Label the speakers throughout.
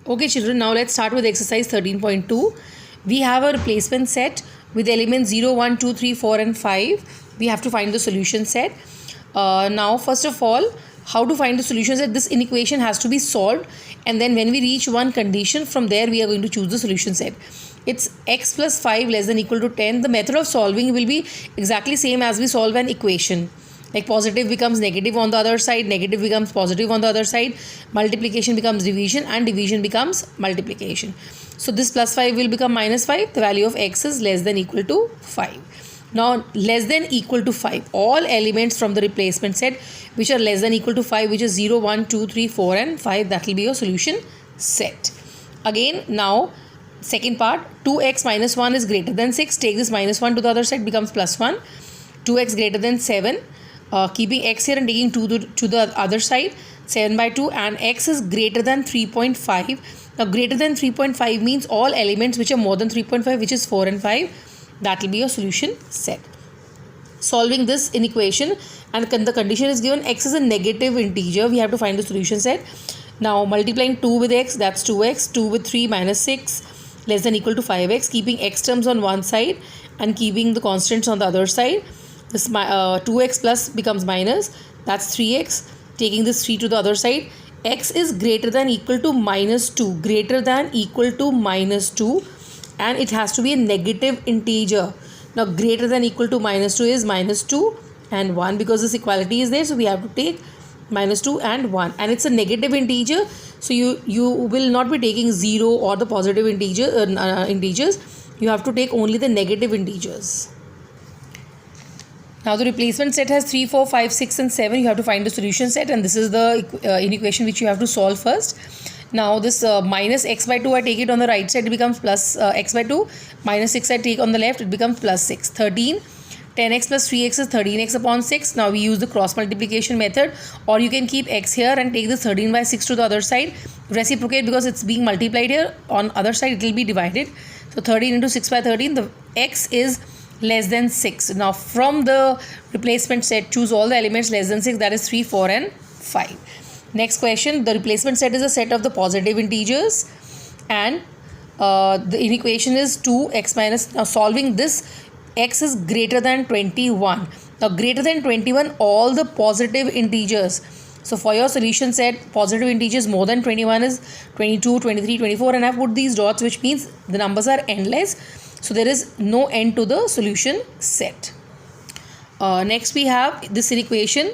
Speaker 1: Okay children, now let's start with exercise 13.2. We have a replacement set with elements 0, 1, 2, 3, 4 and 5. We have to find the solution set. Now first of all, how to find the solution set? This inequation has to be solved, and then when we reach one condition, from there we are going to choose the solution set. It's x plus 5 less than equal to 10. The method of solving will be exactly same as we solve an equation. Like positive becomes negative on the other side, negative becomes positive on the other side, multiplication becomes division, and division becomes multiplication. So this plus 5 will become minus 5. The value of x is less than equal to 5. Now less than equal to 5, all elements from the replacement set which are less than equal to 5, which is 0, 1, 2, 3, 4 and 5, that will be your solution set. Again, now second part, 2x minus 1 is greater than 6. Take this minus 1 to the other side, becomes plus 1. 2x greater than 7. Keeping x here and taking 2 to the other side, 7 by 2, and x is greater than 3.5. Now greater than 3.5 means all elements which are more than 3.5, which is 4 and 5, that will be your solution set. Solving this inequation, and the condition is given x is a negative integer, we have to find the solution set. Now multiplying 2 with x, that's 2x, 2 with 3 minus 6 less than equal to 5x, keeping x terms on one side and keeping the constants on the other side. This 2x plus becomes minus, that's 3x. Taking this 3 to the other side, x is greater than equal to minus 2, greater than equal to minus 2, and it has to be a negative integer. Now greater than equal to minus 2 is minus 2 and 1, because this equality is there, so we have to take minus 2 and 1, and it's a negative integer, so you will not be taking 0 or the positive integers. You have to take only the negative integers. Now the replacement set has 3, 4, 5, 6 and 7. You have to find the solution set, and this is the inequation which you have to solve first. Now this minus x by 2, I take it on the right side, it becomes plus x by 2. Minus 6 I take on the left, it becomes plus 6. 13. 10x plus 3x is 13x upon 6. Now we use the cross multiplication method, or you can keep x here and take the 13 by 6 to the other side. Reciprocate, because it's being multiplied here. On other side it will be divided. So 13 into 6 by 13, the x is less than 6. Now from the replacement set, choose all the elements less than 6, that is 3, 4 and 5. Next question, the replacement set is a set of the positive integers, and the inequation is 2x minus, now solving this, x is greater than 21. Now greater than 21, all the positive integers. So for your solution set, positive integers more than 21 is 22, 23, 24, and I have put these dots, which means the numbers are endless. So there is no end to the solution set. Next we have this inequation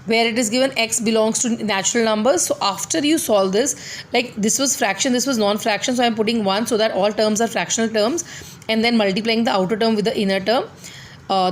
Speaker 1: where it is given x belongs to natural numbers. So after you solve this, like this was fraction, this was non-fraction, so I am putting 1 so that all terms are fractional terms, and then multiplying the outer term with the inner term.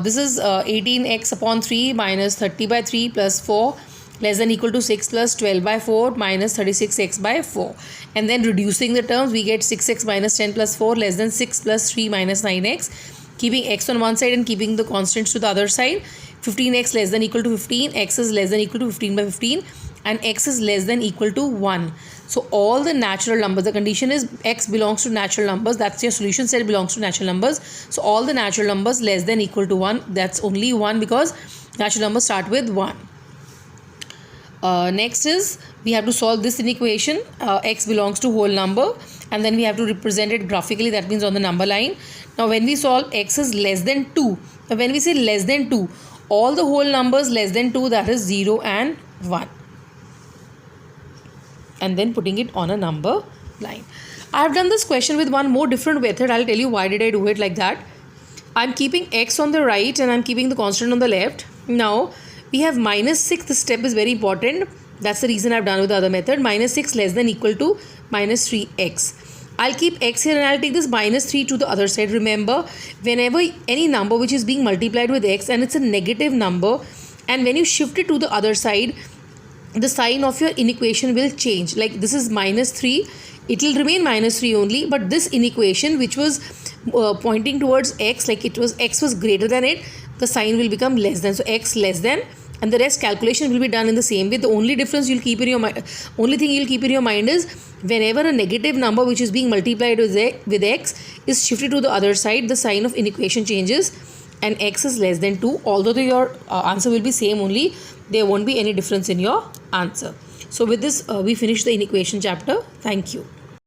Speaker 1: This is 18x upon 3 minus 30 by 3 plus 4 less than equal to 6 plus 12 by 4 minus 36x by 4. And then reducing the terms, we get 6x minus 10 plus 4 less than 6 plus 3 minus 9x. Keeping x on one side and keeping the constants to the other side. 15x less than equal to 15, x is less than equal to 15 by 15, and x is less than equal to 1. So all the natural numbers, the condition is x belongs to natural numbers, that's your solution set belongs to natural numbers. So all the natural numbers less than equal to 1, that's only 1 because natural numbers start with 1. Next is we have to solve this inequation, x belongs to whole number, and then we have to represent it graphically, that means on the number line. Now when we solve x is less than 2, now when we say less than 2, all the whole numbers less than 2, that is 0 and 1, and then putting it on a number line. I have done this question with one more different method. I'll tell you why did I do it like that. I'm keeping x on the right and I'm keeping the constant on the left. Now we have minus 6, this step is very important, that's the reason I've done with the other method. Minus 6 less than equal to minus 3x. I'll keep x here and I'll take this minus 3 to the other side. Remember, whenever any number which is being multiplied with x and it's a negative number, and when you shift it to the other side, the sign of your inequation will change. Like this is minus 3, it will remain minus 3 only, but this inequation which was pointing towards x, like it was x was greater than it, the sign will become less than. So x less than, and the rest calculation will be done in the same way. The only difference you'll keep in your mind, only thing you'll keep in your mind is whenever a negative number which is being multiplied with x is shifted to the other side, the sign of inequation changes and x is less than 2. Although your answer will be same only, there won't be any difference in your answer. So with this we finish the inequation chapter. Thank you.